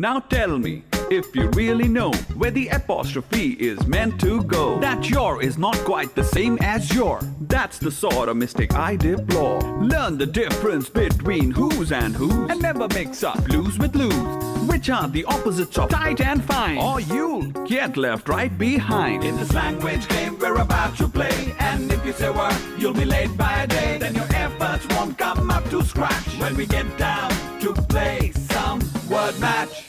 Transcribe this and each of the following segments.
Now tell me, if you really know where the apostrophe is meant to go, that your is not quite the same as your. That's the sort of mistake I deplore. Learn the difference between who's and whose, and never mix up blues with lose, which are the opposites of tight and fine, or you'll get left right behind. In this language game we're about to play, and if you say word, you'll be late by a day. Then your efforts won't come up to scratch when we get down to play some word match.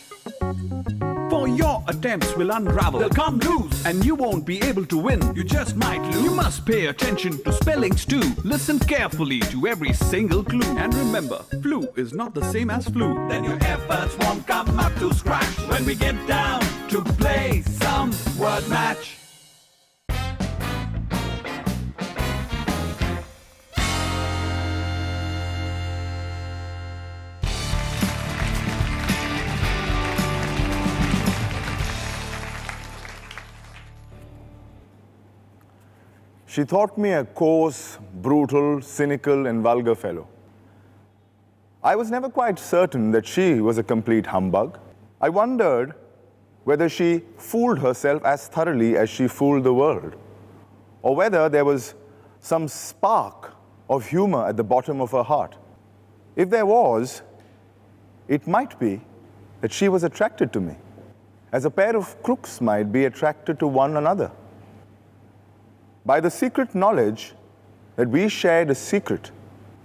For your attempts will unravel, they'll come loose, and you won't be able to win. You just might lose. You must pay attention to spellings too. Listen carefully to every single clue, and remember, flu is not the same as flu. Then your efforts won't come up to scratch when we get down to play some word match. She thought me a coarse, brutal, cynical, and vulgar fellow. I was never quite certain that she was a complete humbug. I wondered whether she fooled herself as thoroughly as she fooled the world, or whether there was some spark of humor at the bottom of her heart. If there was, it might be that she was attracted to me, as a pair of crooks might be attracted to one another. By the secret knowledge that we shared a secret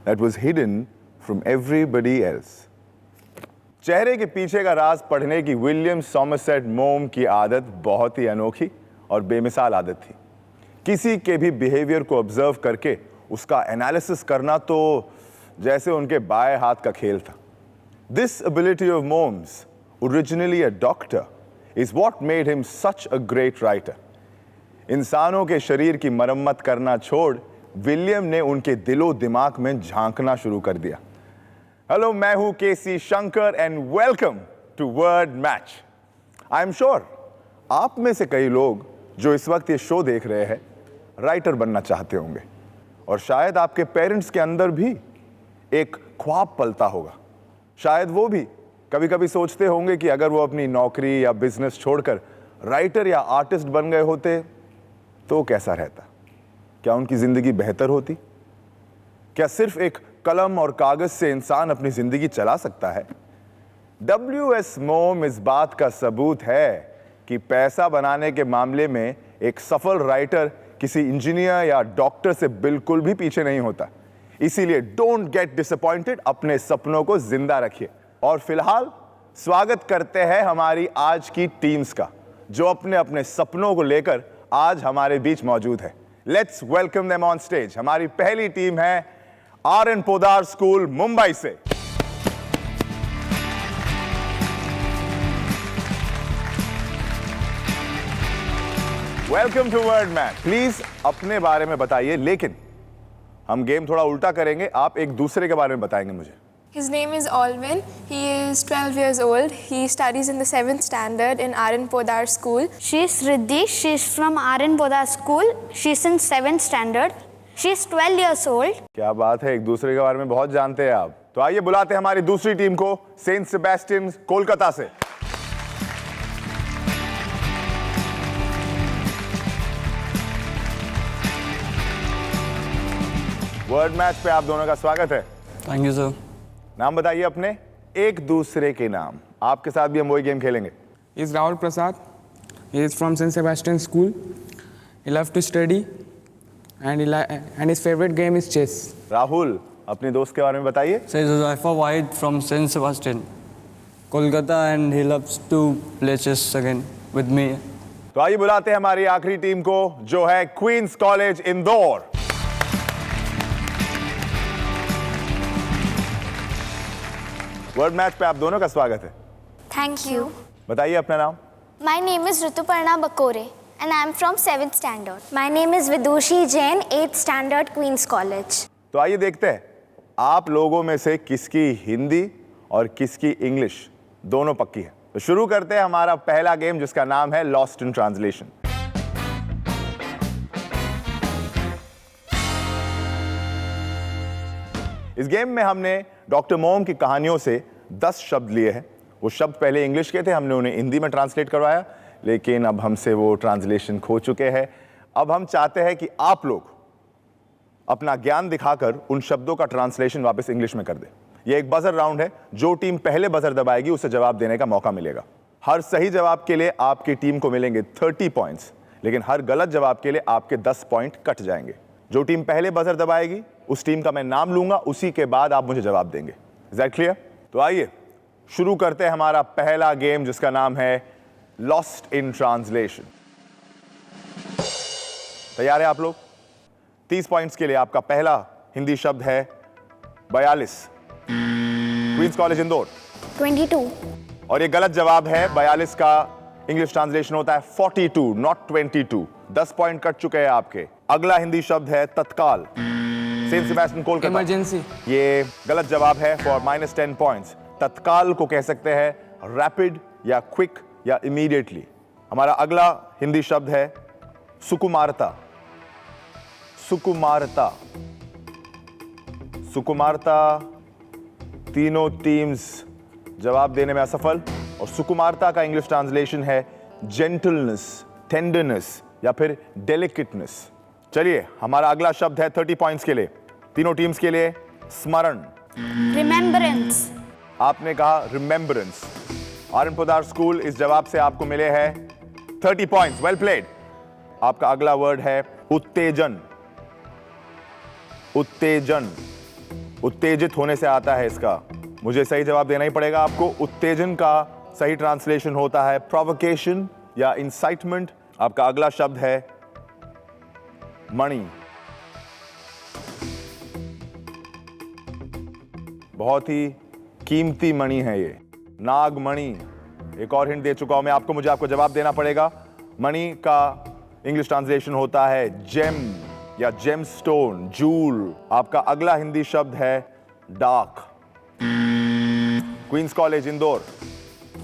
that was hidden from everybody else. चेहरे के पीछे का राज पढ़ने की William Somerset मोम की आदत बहुत ही अनोखी और बेमिसाल आदत थी। किसी के भी बिहेवियर को ऑब्जर्व करके उसका एनालिसिस करना तो जैसे उनके बाएं हाथ का खेल था। This ability of Mom's, originally a doctor, is what made him such a great writer. इंसानों के शरीर की मरम्मत करना छोड़ विलियम ने उनके दिलो दिमाग में झांकना शुरू कर दिया। हेलो, मैं हूं KC Shankar and welcome to word match. I am sure आप में से कई लोग जो इस वक्त ये शो देख रहे हैं राइटर बनना चाहते होंगे, और शायद आपके पेरेंट्स के अंदर भी एक ख्वाब पलता होगा। शायद वो भी कभी कभी सोचते होंगे कि अगर वो अपनी नौकरी या बिजनेस छोड़कर राइटर या आर्टिस्ट बन गए होते तो कैसा रहता। क्या उनकी जिंदगी बेहतर होती? क्या सिर्फ एक कलम और कागज से इंसान अपनी जिंदगी चला सकता है? W.S. मोम इस बात का सबूत है कि पैसा बनाने के मामले में एक सफल राइटर किसी इंजीनियर या डॉक्टर से बिल्कुल भी पीछे नहीं होता। इसीलिए डोंट गेट डिसअपॉइंटेड, अपने सपनों को जिंदा रखिए। और फिलहाल स्वागत करते हैं हमारी आज की टीम्स का, जो अपने अपने सपनों को लेकर आज हमारे बीच मौजूद है। Let's welcome them on stage. हमारी पहली टीम है आर.एन. पोदार स्कूल मुंबई से। Welcome to word match. Please अपने बारे में बताइए, लेकिन हम गेम थोड़ा उल्टा करेंगे। आप एक दूसरे के बारे में बताएंगे मुझे। His name is Alvin. He is 12 years old. He studies in the 7th standard in R.N. Podar School. She is Riddhi. She is from R.N. Podar School. She is in 7th standard. She is 12 years old. क्या बात है, एक दूसरे के बारे में बहुत जानते हैं आप। तो आइए बुलाते हैं हमारी दूसरी टीम को, सेंट सेबेस्टियन कोलकाता से। वर्ड मैच पे आप दोनों का स्वागत है। Thank you sir. नाम बताइए अपने, एक दूसरे के नाम। आपके साथ भी हम वही गेम खेलेंगे। Is Rahul Prasad. He is from Saint Sebastian school. He love to study and his favourite game is chess. Rahul, अपने दोस्त के बारे में बताइए। Says Josefa White from Saint Sebastian, Kolkata, and he loves to play chess again with me. तो आइए बुलाते हैं हमारी आखिरी टीम को, जो है Queens college Indore. Word match पे आप दोनों का स्वागत है। Thank you. बताइए अपना नाम। My name is Rituparna Bakore and I am from 7th standard. My name is Vidushi Jain, 8th standard, Queen's College. तो आइए देखते हैं आप लोगों में से किसकी हिंदी और किसकी इंग्लिश दोनों पक्की है। तो शुरू करते हैं हमारा पहला गेम, जिसका नाम है लॉस्ट इन ट्रांसलेशन। इस गेम में हमने डॉक्टर मोम की कहानियों से 10 शब्द लिए हैं वो शब्द पहले इंग्लिश के थे, हमने उन्हें हिंदी में ट्रांसलेट करवाया, लेकिन अब हमसे वो ट्रांसलेशन खो चुके हैं। अब हम चाहते हैं कि आप लोग अपना ज्ञान दिखाकर उन शब्दों का ट्रांसलेशन वापस इंग्लिश में कर दें। ये एक बजर राउंड है, जो टीम पहले बजर दबाएगी उसे जवाब देने का मौका मिलेगा। हर सही जवाब के लिए आपकी टीम को मिलेंगे 30 पॉइंट्स, लेकिन हर गलत जवाब के लिए आपके 10 पॉइंट कट जाएंगे। जो टीम पहले बजर दबाएगी उस टीम का मैं नाम लूंगा, उसी के बाद आप मुझे जवाब देंगे। Is that clear? तो आइए शुरू करते हैं हमारा पहला गेम, जिसका नाम है लॉस्ट इन ट्रांसलेशन। तैयार है आप लोग? 30 पॉइंट्स के लिए आपका पहला हिंदी शब्द है 42। Queens college Indore. 22. और ये गलत जवाब है। 42 का इंग्लिश ट्रांसलेशन होता है 42, नॉट 22। 10 पॉइंट कट चुके हैं आपके। अगला हिंदी शब्द है तत्काल। Saint Sebastian Kolkata. इमरजेंसी। ये गलत जवाब है फॉर -10 पॉइंट्स। तत्काल को कह सकते हैं रैपिड या क्विक या इमीडिएटली। हमारा अगला हिंदी शब्द है सुकुमारता। सुकुमारता। सुकुमारता। तीनों टीम्स जवाब देने में असफल। और सुकुमारता का इंग्लिश ट्रांसलेशन है जेंटलनेस, टेंडरनेस या फिर डेलिकेटनेस। चलिए हमारा अगला शब्द है 30 पॉइंट्स के लिए, तीनों टीम्स के लिए स्मरण। Remembrance. आपने कहा रिमेंबरेंस। आर्यन पोद्दार स्कूल, इस जवाब से आपको मिले हैं 30 पॉइंट्स। Well played. आपका अगला वर्ड है उत्तेजन। उत्तेजन। उत्तेजित होने से आता है इसका, मुझे सही जवाब देना ही पड़ेगा आपको। उत्तेजन का सही ट्रांसलेशन होता है प्रोवोकेशन या इंसाइटमेंट। आपका अगला शब्द है मणि। बहुत ही कीमती मणि है ये, नागमणि। एक और हिंट दे चुका हूं मैं आपको, मुझे आपको जवाब देना पड़ेगा। मणि का इंग्लिश ट्रांसलेशन होता है जेम या जेमस्टोन, जूल। आपका अगला हिंदी शब्द है डार्क। Queen's college Indore.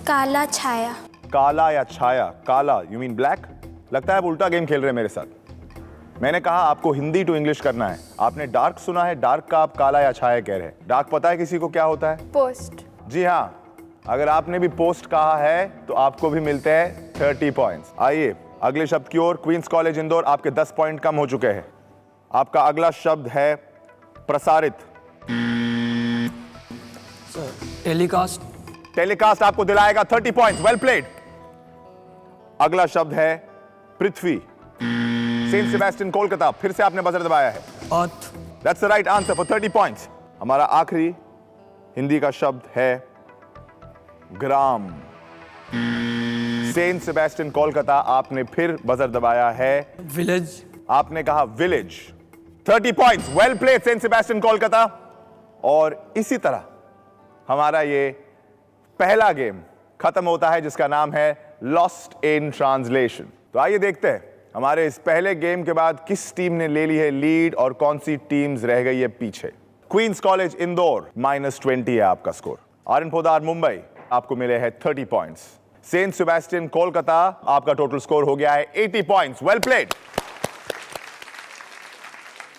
काला छाया. काला या छाया? काला यू मीन ब्लैक? लगता है आप उल्टा गेम खेल रहे हैं मेरे साथ। मैंने कहा आपको हिंदी टू इंग्लिश करना है, आपने डार्क सुना है, डार्क का आप काला या छाया कह रहे हैं। डार्क पता है किसी को क्या होता है? पोस्ट। जी हाँ, अगर आपने भी पोस्ट कहा है तो आपको भी मिलते हैं 30 पॉइंट्स। आइए अगले शब्द की ओर। क्वींस कॉलेज इंदौर, आपके 10 पॉइंट कम हो चुके हैं। आपका अगला शब्द है प्रसारित। टेलीकास्ट। टेलीकास्ट आपको दिलाएगा 30 पॉइंट्स। Well played. अगला शब्द है पृथ्वी। सेंट सेबेस्टियन कोलकाता, फिर से आपने बजर दबाया है। Earth. That's the right answer for 30 points. हमारा आखिरी हिंदी का शब्द है ग्राम। सेंट सेबेस्टियन कोलकाता, आपने फिर बजर दबाया है। विलेज। आपने कहा village. 30 points. Well played Saint Sebastian Kolkata. और इसी तरह हमारा ये पहला गेम खत्म होता है, जिसका नाम है लॉस्ट इन ट्रांसलेशन। तो आइए देखते हैं हमारे इस पहले गेम के बाद किस टीम ने ले ली है लीड और कौन सी टीम्स रह गई है पीछे। क्वींस कॉलेज इंदौर -20 है आपका स्कोर। आर्यन पोद्दार मुंबई, आपको मिले हैं 30 पॉइंट्स। सेंट सेबेस्टियन कोलकाता, आपका टोटल स्कोर हो गया है 80 points. Well played.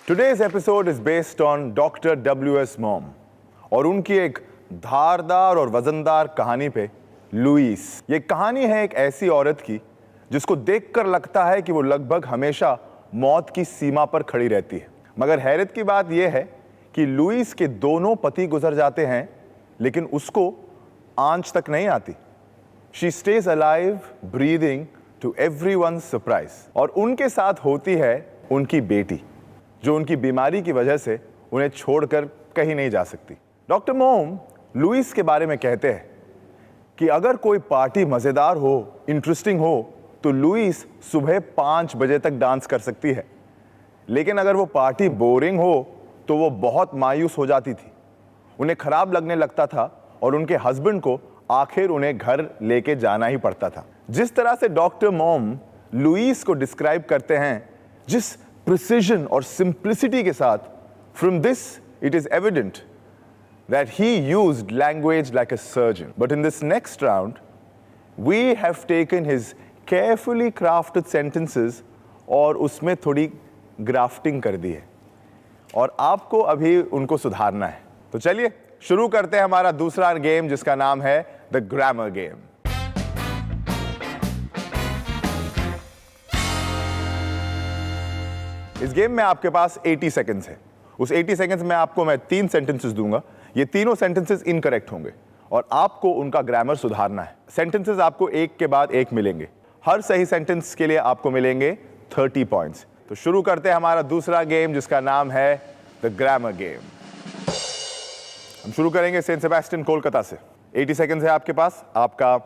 Today's episode is based on Dr. W.S. Mom और उनकी एक धारदार और वजनदार कहानी पे लुईस। ये कहानी है एक ऐसी औरत की जिसको देखकर लगता है कि वो लगभग हमेशा मौत की सीमा पर खड़ी रहती है। मगर हैरत की बात यह है कि लुईस के दोनों पति गुजर जाते हैं, लेकिन उसको आंच तक नहीं आती। She stays alive, breathing to everyone's surprise। और उनके साथ होती है उनकी बेटी, जो उनकी बीमारी की वजह से उन्हें छोड़कर कहीं नहीं जा सकती। डॉक्टर मोम लुईस के बारे में कहते हैं कि अगर कोई पार्टी मज़ेदार हो, इंटरेस्टिंग हो, तो लुईस सुबह 5 बजे तक डांस कर सकती है। लेकिन अगर वो पार्टी बोरिंग हो तो वो बहुत मायूस हो जाती थी, उन्हें खराब लगने लगता था और उनके हस्बैंड को आखिर उन्हें घर लेके जाना ही पड़ता था। जिस तरह से डॉक्टर मोम लुईस को डिस्क्राइब करते हैं, जिस प्रिसिजन और सिंप्लिसिटी के साथ, from this it is evident that he used language like a surgeon. But in this next round, we have taken his carefully crafted sentences और उसमें थोड़ी ग्राफ्टिंग कर दी है और आपको अभी उनको सुधारना है। तो चलिए शुरू करते हैं हमारा दूसरा गेम, जिसका नाम है द ग्रामर गेम। इस गेम में आपके पास 80 सेकंड्स है। उस 80 सेकंड्स में आपको मैं 3 सेंटेंसेस दूंगा। ये तीनों सेंटेंसेस इनकरेक्ट होंगे और आपको उनका ग्रामर सुधारना है। सेंटेंसेस आपको एक के बाद एक मिलेंगे। हर सही सेंटेंस के लिए आपको मिलेंगे 30 पॉइंट्स। तो शुरू करते हैं हमारा दूसरा गेम जिसका नाम है द ग्रामर गेम। हम शुरू करेंगे सेंट सेबेस्टियन कोलकाता से। 80 सेकंड्स है आपके पास। आपका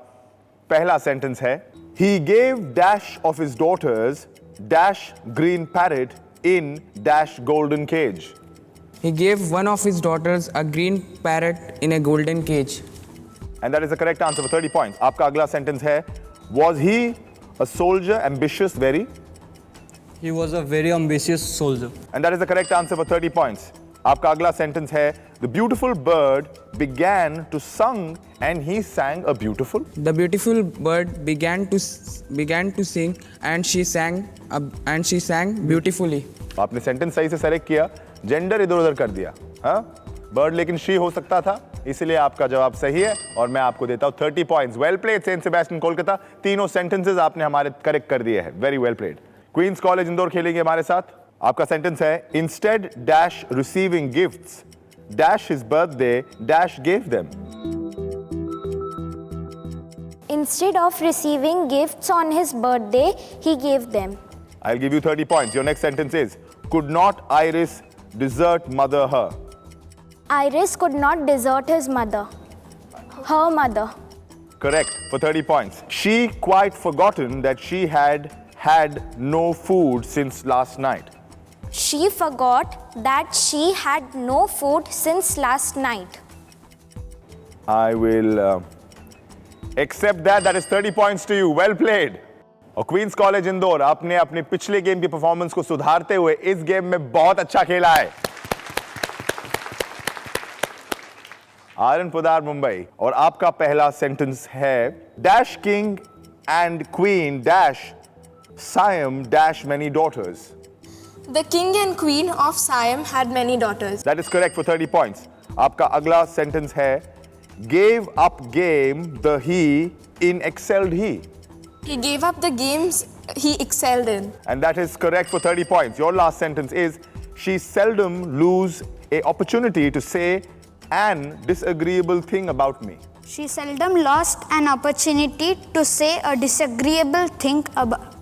पहला सेंटेंस है he gave dash of his daughters dash green parrot in dash golden cage. He gave one of his daughters a green parrot in a golden cage. And that is the correct answer for 30 points. आपका अगला sentence है was he a soldier ambitious very? He was a very ambitious soldier. And that is the correct answer for 30 points. आपका अगला sentence है the beautiful bird began to sing and he sang a beautiful. The beautiful bird began to sing and she sang beautifully. आपने sentence सही से select किया, gender इधर उधर कर दिया। हाँ, बर्ड लेकिन शी हो सकता था, इसलिए आपका जवाब सही है और मैं आपको देता हूं 30 points. Well played Saint Sebastian Kolkata. तीनों सेंटेंसेस आपने हमारे करेक्ट कर दिए हैं। Very well played. Queens college Indore खेलेंगे हमारे साथ। आपका सेंटेंस है instead dash receiving gifts dash his birthday dash give them. Instead of receiving gifts on his birthday, he gave them. I'll give you 30 points. Your next sentence is could not Iris desert mother her? Iris could not desert his mother. Her mother. Correct for 30 points. She quite forgotten that she had had no food since last night. She forgot that she had no food since last night. I will accept that. That is 30 points to you. Well played. और queen's college Indore आपने अपने पिछले game की performance को सुधारते हुए इस game में बहुत अच्छा खेला है। आर्यन पोदार मुंबई और आपका पहला सेंटेंस है dash king and queen dash Siam dash many daughters. The king and queen of Siam had many daughters. That is correct for 30 points. आपका अगला सेंटेंस है gave up game the he in excelled he. He gave up the games he excelled in. And that is correct for 30 points. Your last sentence is she seldom lose a opportunity to say an disagreeable thing about me. She seldom lost an opportunity to say a disagreeable thing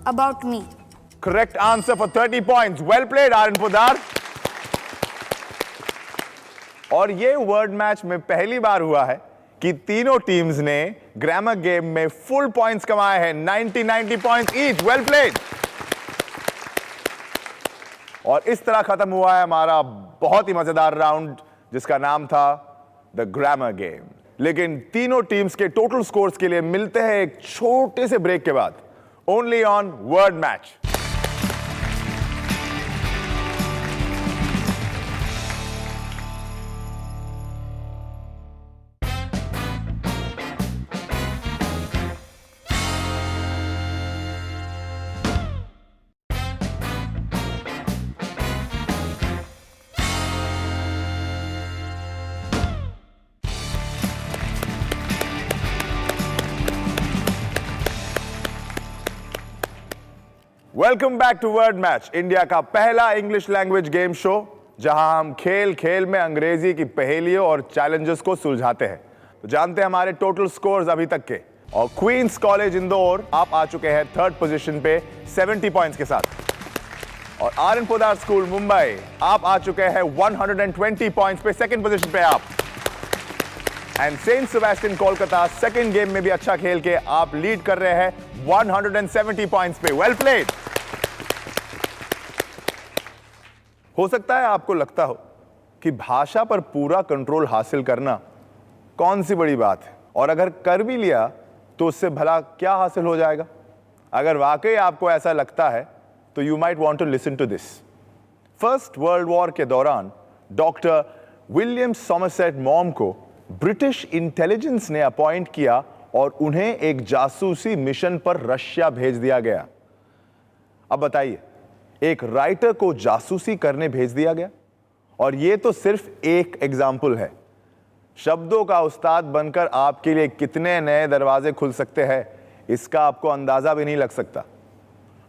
about me. Correct answer for 30 points. Well played, Aryan Podar. और ये word match में पहली बार हुआ है कि तीनों teams ने grammar game में फुल पॉइंट्स कमाए हैं। 90 पॉइंट्स ईच। Well played. और इस तरह खत्म हुआ है हमारा बहुत ही मजेदार राउंड जिसका नाम था द ग्रामर गेम। लेकिन तीनों टीम्स के टोटल स्कोर्स के लिए मिलते हैं एक छोटे से ब्रेक के बाद, only on word match. Welcome back to word match, India का पहला इंग्लिश लैंग्वेज गेम शो जहां हम खेल खेल में अंग्रेजी की पहेलियों और चैलेंजेस को सुलझाते हैं। तो जानते हैं हमारे टोटल स्कोर्स अभी तक के। और क्वींस कॉलेज इंदौर आप आ चुके हैं थर्ड पोजीशन पे 70 पॉइंट्स के साथ। और आर्यन पोदार स्कूल मुंबई आप आ चुके हैं 120 पॉइंट्स पे सेकंड पोजीशन पे आप। And Saint Sebastian Kolkata second game में भी अच्छा खेल के आप लीड कर रहे हैं 170 पॉइंट्स पे। Well played. हो सकता है आपको लगता हो कि भाषा पर पूरा कंट्रोल हासिल करना कौन सी बड़ी बात है, और अगर कर भी लिया तो उससे भला क्या हासिल हो जाएगा। अगर वाकई आपको ऐसा लगता है तो you might want to listen to this. First world war के दौरान डॉक्टर विलियम सॉमरसेट मॉम को ब्रिटिश इंटेलिजेंस ने अपॉइंट किया और उन्हें एक जासूसी मिशन पर रशिया भेज दिया गया। अब बताइए, एक राइटर को जासूसी करने भेज दिया गया, और यह तो सिर्फ एक एग्जाम्पल है। शब्दों का उस्ताद बनकर आपके लिए कितने नए दरवाजे खुल सकते हैं, इसका आपको अंदाजा भी नहीं लग सकता।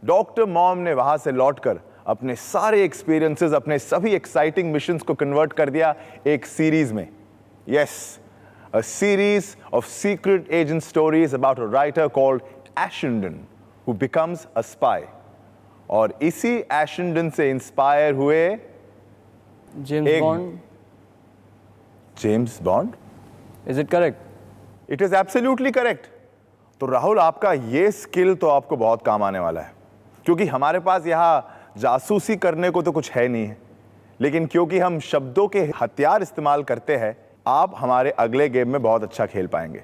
डॉक्टर मॉम ने वहां से लौटकर अपने सारे एक्सपीरियंसेस, अपने सभी एक्साइटिंग मिशंस को कन्वर्ट कर दिया एक सीरीज में। Yes, a series of secret agent stories about a writer called Ashenden who becomes a spy. और इसी Ashenden से इंस्पायर हुए James Bond. James bond. Is it correct? It is absolutely correct. तो राहुल, आपका ये स्किल तो आपको बहुत काम आने वाला है, क्योंकि हमारे पास यहाँ जासूसी करने को तो कुछ है नहीं है, लेकिन क्योंकि हम शब्दों के हथियार इस्तेमाल करते हैं, आप हमारे अगले गेम में बहुत अच्छा खेल पाएंगे।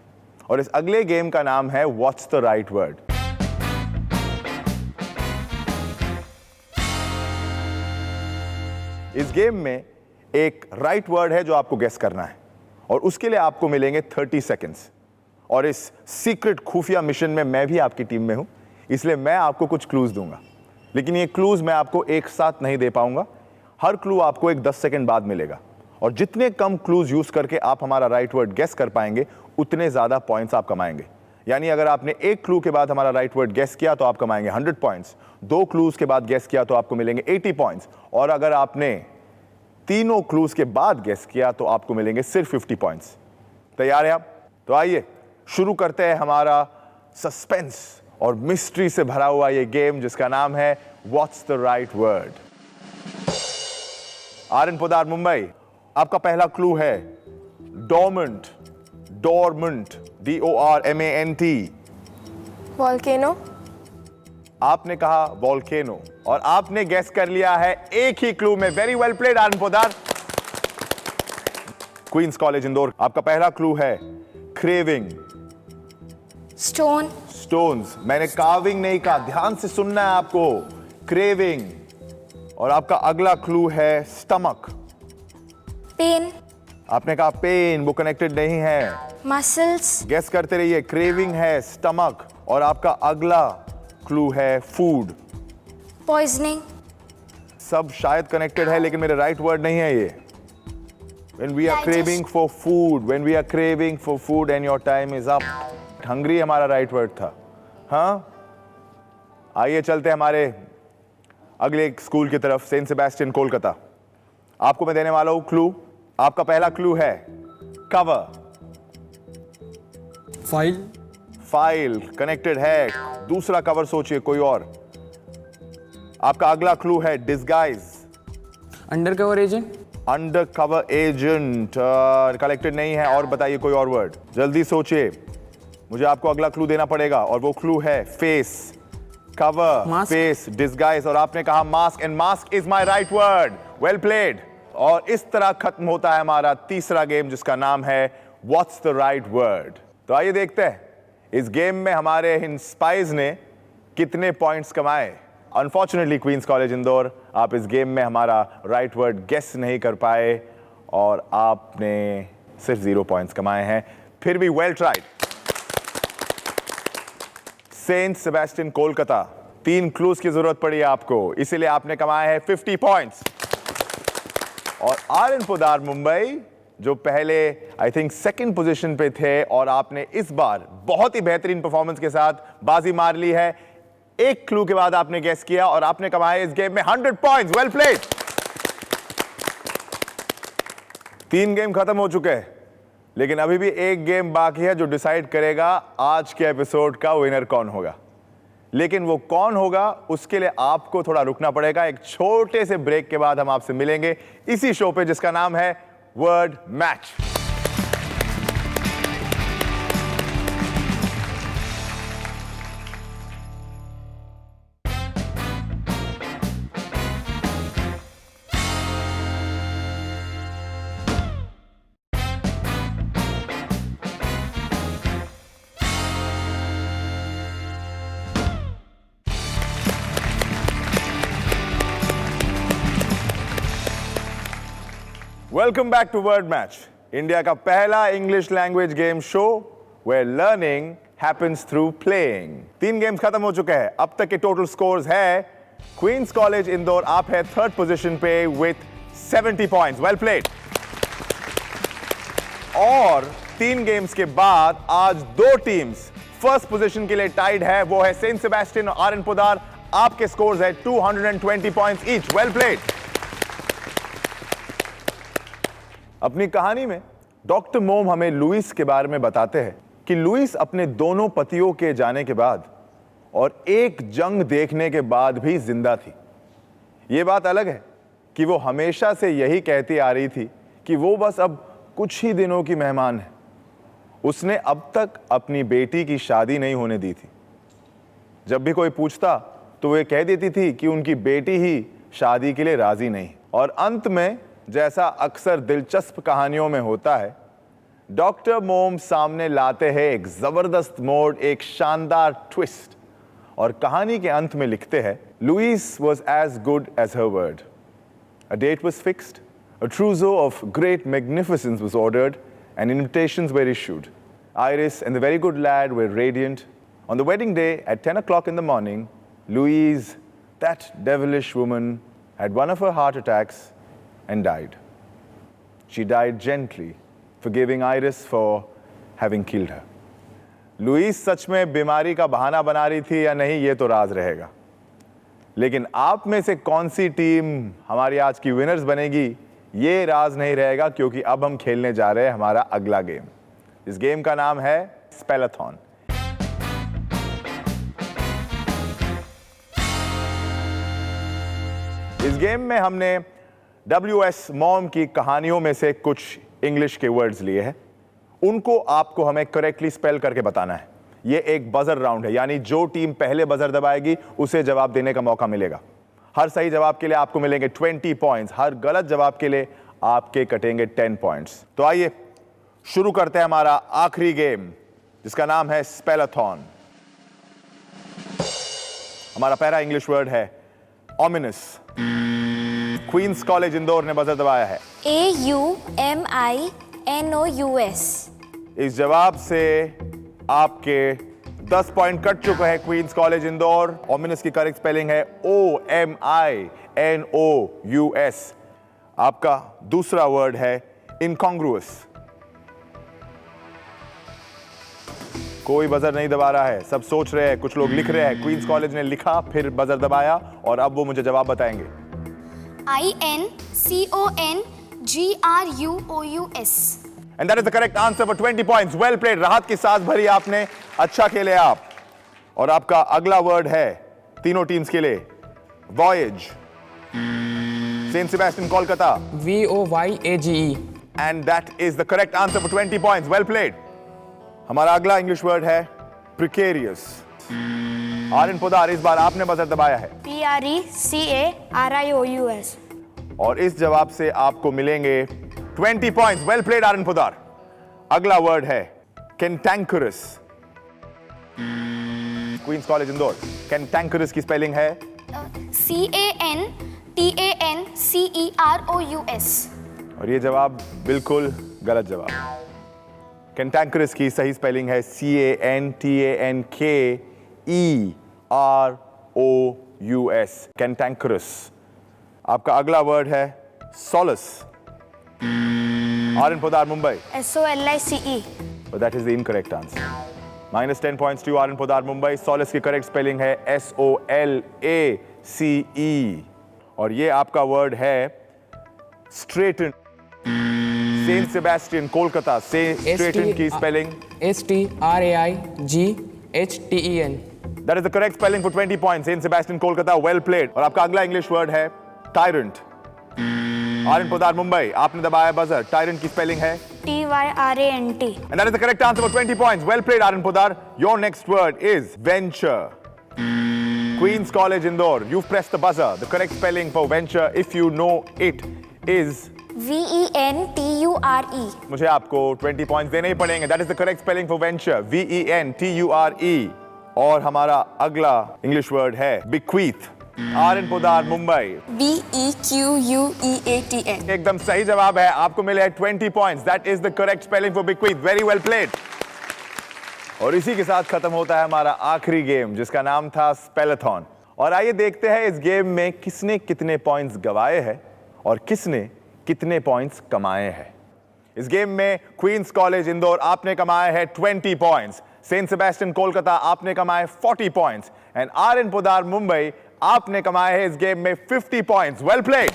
और इस अगले गेम का नाम है व्हाट्स द राइट वर्ड। इस गेम में एक राइट वर्ड है जो आपको गेस करना है, और उसके लिए आपको मिलेंगे 30 सेकेंड्स। और इस सीक्रेट खुफिया मिशन में मैं भी आपकी टीम में हूं, इसलिए मैं आपको कुछ क्लूज दूंगा, लेकिन ये क्लूज मैं आपको एक साथ नहीं दे पाऊंगा। हर क्लू आपको एक 10 सेकेंड बाद मिलेगा, और जितने कम क्लूज यूज करके आप हमारा राइट वर्ड गेस कर पाएंगे, उतने ज्यादा पॉइंट्स आप कमाएंगे। यानी अगर आपने एक क्लू के बाद हमारा राइट वर्ड गेस किया तो आप कमाएंगे 100 पॉइंट्स, 2 क्लूज के बाद गेस किया तो आपको मिलेंगे 80 पॉइंट्स, और अगर आपने तीनों क्लूज के बाद गेस किया तो आपको मिलेंगे सिर्फ 50 पॉइंट्स। तैयार है आप? तो आइए शुरू करते हैं हमारा सस्पेंस और मिस्ट्री से भरा हुआ ये गेम, जिसका नाम है what's the right word. Aryan Podar, Mumbai, आपका पहला क्लू है डोरमेंट। Dormant, DORMANT। वॉल्केनो। आपने कहा वॉल्केनो, और आपने गेस कर लिया है एक ही क्लू में। Very well played Aryan Podar. Queens college Indore, आपका पहला क्लू है क्रेविंग। स्टोन। स्टोन्स, मैंने कार्विंग नहीं कहा, ध्यान से सुनना है आपको। क्रेविंग। और आपका अगला क्लू है स्टमक। पेन। आपने कहा पेन, वो कनेक्टेड नहीं है। मसल्स। गेस करते रहिए। क्रेविंग है, स्टमक, और आपका अगला क्लू है फूड। पॉइजनिंग। सब शायद कनेक्टेड है, लेकिन मेरे राइट वर्ड नहीं है ये। When we are craving for food, when we are craving for food and your time is up. Hungry हमारा राइट वर्ड था। हाँ, आइए चलते हमारे अगले स्कूल की तरफ, सेंट सेबेस्टियन कोलकाता। आपको मैं देने वाला हूं क्लू। आपका पहला क्लू है कवर। File. फाइल कनेक्टेड है। दूसरा कवर सोचिए कोई और। आपका अगला क्लू है disguise. Undercover agent. Under cover agent collected नहीं है। और बताइए कोई और वर्ड, जल्दी सोचिए, मुझे आपको अगला क्लू देना पड़ेगा, और वो क्लू है face. Cover, Mask. Face, disguise, और आपने कहा mask, and mask is my right word. Well played. और इस तरह खत्म होता है हमारा तीसरा गेम, जिसका नाम है व्हाट्स द राइट वर्ड। तो आइए देखते हैं इस गेम में हमारे इन स्पाइज ने कितने पॉइंट्स कमाए। अनफॉर्चुनेटली क्वींस कॉलेज इंदौर, आप इस गेम में हमारा राइट वर्ड गेस नहीं कर पाए, और आपने सिर्फ 0 पॉइंट्स कमाए हैं। फिर भी well tried. Saint Sebastian Kolkata, 3 clues की जरूरत पड़ी आपको, इसीलिए आपने कमाए हैं 50 पॉइंट्स। और आर्यन पोदार मुंबई, जो पहले आई थिंक सेकंड पोजीशन पे थे, और आपने इस बार बहुत ही बेहतरीन परफॉर्मेंस के साथ बाजी मार ली है। एक क्लू के बाद आपने गेस किया और आपने कमाए इस गेम में 100 पॉइंट्स। Well played. 3 गेम खत्म हो चुके हैं, लेकिन अभी भी एक गेम बाकी है जो डिसाइड करेगा आज के एपिसोड का विनर कौन होगा। लेकिन वो कौन होगा, उसके लिए आपको थोड़ा रुकना पड़ेगा। एक छोटे से ब्रेक के बाद हम आपसे मिलेंगे इसी शो पे, जिसका नाम है word match. Welcome back to word match, India का पहला English language game show where learning happens through playing. 3 games खत्म हो चुके हैं। अब तक के टोटल स्कोर्स है क्वींस कॉलेज इंदौर, आप है 3rd पोजीशन पे विथ 70 पॉइंट्स। Well played. और 3 गेम्स के बाद आज 2 टीम्स फर्स्ट पोजीशन के लिए टाइड है, वो है सेंट सेबेस्टियन और आर एन पोदार। आपके स्कोर्स है 220 पॉइंट्स ईच। Well played. अपनी कहानी में डॉक्टर मोम हमें लुइस के बारे में बताते हैं कि लुइस अपने दोनों पतियों के जाने के बाद और एक जंग देखने के बाद भी जिंदा थी। यह बात अलग है कि वो हमेशा से यही कहती आ रही थी कि वो बस अब कुछ ही दिनों की मेहमान है। उसने अब तक अपनी बेटी की शादी नहीं होने दी थी। जब भी कोई पूछता तो वो कह देती थी कि उनकी बेटी ही शादी के लिए राजी नहीं। और अंत में, जैसा अक्सर दिलचस्प कहानियों में होता है, डॉक्टर मोम सामने लाते हैं एक जबरदस्त मोड़, एक शानदार ट्विस्ट, और कहानी के अंत में लिखते हैं, Louis was as good as her word. A date was fixed, a trousseau of great magnificence was ordered, and invitations were issued. Iris and the very good lad were radiant. On the wedding day at 10 o'clock in the morning, Louise, that devilish woman, had one of her heart attacks and died. She died gently, forgiving Iris for having killed her. Louis सच में बीमारी का बहाना बना रही थी या नहीं, ये तो राज रहेगा। लेकिन आप में से कौन सी टीम हमारी आज की विनर्स बनेगी, ये राज नहीं रहेगा, क्योंकि अब हम खेलने जा रहे हैं हमारा अगला गेम। इस गेम का नाम है स्पेलाथॉन। इस गेम में हमने WS मॉम की कहानियों में से कुछ इंग्लिश के वर्ड्स लिए हैं। उनको आपको हमें करेक्टली स्पेल करके बताना है। ये एक बजर राउंड है, यानी जो टीम पहले बजर दबाएगी उसे जवाब देने का मौका मिलेगा। हर सही जवाब के लिए आपको मिलेंगे 20 पॉइंट्स, हर गलत जवाब के लिए आपके कटेंगे 10 पॉइंट्स। तो आइए शुरू करते हैं हमारा आखिरी गेम, जिसका नाम है स्पेलाथॉन। हमारा पहला इंग्लिश वर्ड है ominous। क्वींस कॉलेज इंदौर ने बजर दबाया है। AUMINOUS। इस जवाब से आपके 10 पॉइंट कट चुके हैं क्वींस कॉलेज इंदौर। ओमिनस की करेक्ट स्पेलिंग है OMINOUS। आपका दूसरा वर्ड है इनकॉन्ग्रुअस। कोई बजर नहीं दबा रहा है, सब सोच रहे हैं, कुछ लोग लिख रहे हैं। क्वींस कॉलेज ने लिखा, फिर बजर दबाया, और अब वो मुझे जवाब बताएंगे। INCONGRUOUS। And that is the correct answer for 20 points. Well played. राहत की सांस भरी आपने, अच्छा खेले आप। और आपका अगला वर्ड है तीनों टीम्स के लिए voyage. Saint Sebastian Kolkata. VOYAGE। And that is the correct answer for 20 points. Well played. हमारा अगला इंग्लिश वर्ड है प्रिकेरियस। आर्यन पोदार, इस बार आपने बजर दबाया है। PRECARIOUS। और इस जवाब से आपको मिलेंगे 20 points. Well played Aryan Podar. अगला वर्ड है cantankerous. Queens college Indore. Cantankerous की स्पेलिंग है CANTANCEROUS। और ये जवाब बिल्कुल गलत जवाब। कैंटैंकरस की सही स्पेलिंग है CANTANKEROUS। कैंटैंकरस। आपका अगला वर्ड है सोलस। Aryan Podar Mumbai. SOLICE। But that is the incorrect answer. -10 points to Aryan Podar Mumbai. Solace की correct spelling है SOLACE। और ये आपका वर्ड है straighten। सेंट सेबेस्टियन कोलकाता से straighten की spelling STRAIGHTEN। That is the correct spelling for 20 points. Saint Sebastian Kolkata, well played. और आपका अगला इंग्लिश वर्ड है tyrant। आर्यन पोदार मुंबई, आपने दबाया बजर। टायरेंट की स्पेलिंग है TYRANT। And that is the correct answer for 20 points. Well played, Aryan Podar. Your next word is venture. Queen's College Indore, you've pressed the buzzer. The correct spelling for venture, if you know it, is VENTURE। मुझे आपको 20 points देने ही पड़ेंगे. That is the correct spelling for venture. VENTURE. और हमारा अगला English word है bequeath. Aryan Podar Mumbai. BEQUEATH। एकदम सही जवाब है, आपको मिले हैं 20 points. That is the correct spelling for bequeath. Very well played. और इसी के साथ खत्म होता है हमारा आखिरी गेम, जिसका नाम था स्पेलाथॉन। और आइए देखते हैं इस गेम में किसने कितने पॉइंट्स गवाए हैं और किसने कितने पॉइंट्स कमाए हैं। इस गेम में क्वींस कॉलेज इंदौर आपने कमाए हैं 20 पॉइंट्स, सेंट सेबेस्टियन कोलकाता आपने कमाए 40 points and R N Podar Mumbai आपने कमाए हैं इस गेम में 50 पॉइंट्स। Well played.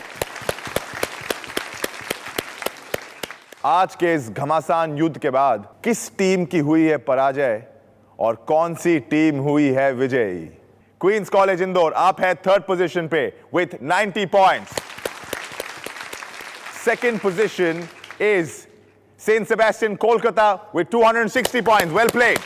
आज के इस घमासान युद्ध के बाद किस टीम की हुई है पराजय और कौन सी टीम हुई है विजयी? क्वींस कॉलेज इंदौर आप है थर्ड पोजीशन पे with 90 points. Second position is Saint Sebastian Kolkata with 260 points. Well played.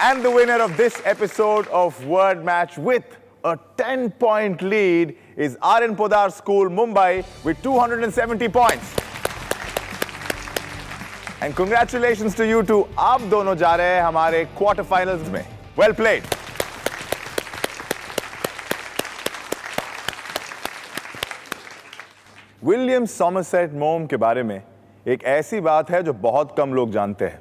And the winner of this episode of Word Match with a 10-point lead is R.N. Podar School, Mumbai with 270 points. And congratulations to you two. आप दोनों जा रहे हैं हमारे quarter finals में. Well played. William Somerset mom के बारे में एक ऐसी बात है जो बहुत कम लोग जानते हैं।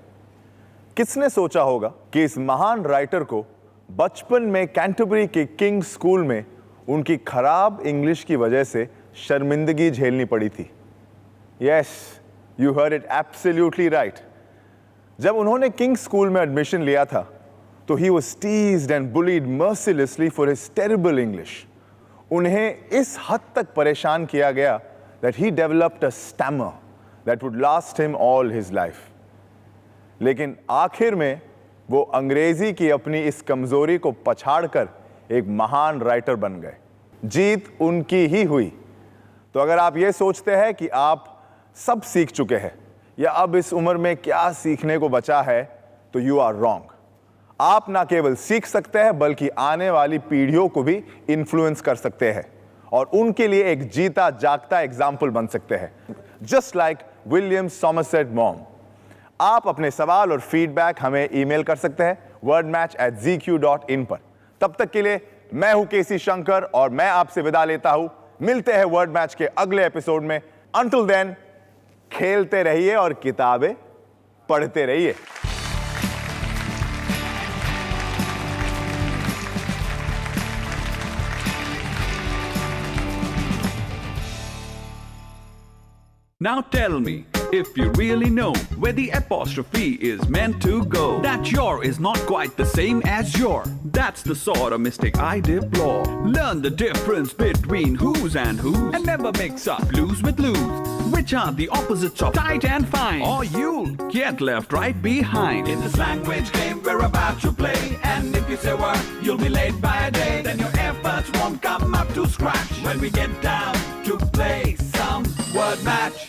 किसने सोचा होगा कि इस महान राइटर को बचपन में कैंटरबरी के किंग स्कूल में उनकी खराब इंग्लिश की वजह से शर्मिंदगी झेलनी पड़ी थी। Yes, you heard it absolutely right. जब उन्होंने किंग स्कूल में एडमिशन लिया था तो he was teased and bullied mercilessly for his terrible English. उन्हें इस हद तक परेशान किया गया that he developed a stammer that would last him all his life. लेकिन आखिर में वो अंग्रेजी की अपनी इस कमजोरी को पछाड़कर एक महान राइटर बन गए। जीत उनकी ही हुई। तो अगर आप ये सोचते हैं कि आप सब सीख चुके हैं या अब इस उम्र में क्या सीखने को बचा है, तो यू आर रॉन्ग। आप ना केवल सीख सकते हैं बल्कि आने वाली पीढ़ियों को भी इन्फ्लुएंस कर सकते हैं और उनके लिए एक जीता जागता एग्जाम्पल बन सकते हैं, just like William Somerset mom. आप अपने सवाल और फीडबैक हमें ईमेल कर सकते हैं wordmatch@zq.in पर। तब तक के लिए मैं हूं केसी शंकर और मैं आपसे विदा लेता हूं। मिलते हैं वर्ड मैच के अगले एपिसोड में। अंटिल देन खेलते रहिए और किताबें पढ़ते रहिए। Now tell me, if you really know where the apostrophe is meant to go, that your is not quite the same as your. That's the sort of mistake I deplore. Learn the difference between who's and whose, and never mix up blues with lose, which are the opposites of tight and fine, or you'll get left right behind. In this language game we're about to play, and if you say word, you'll be late by a day. Then your efforts won't come up to scratch when we get down to play some word match.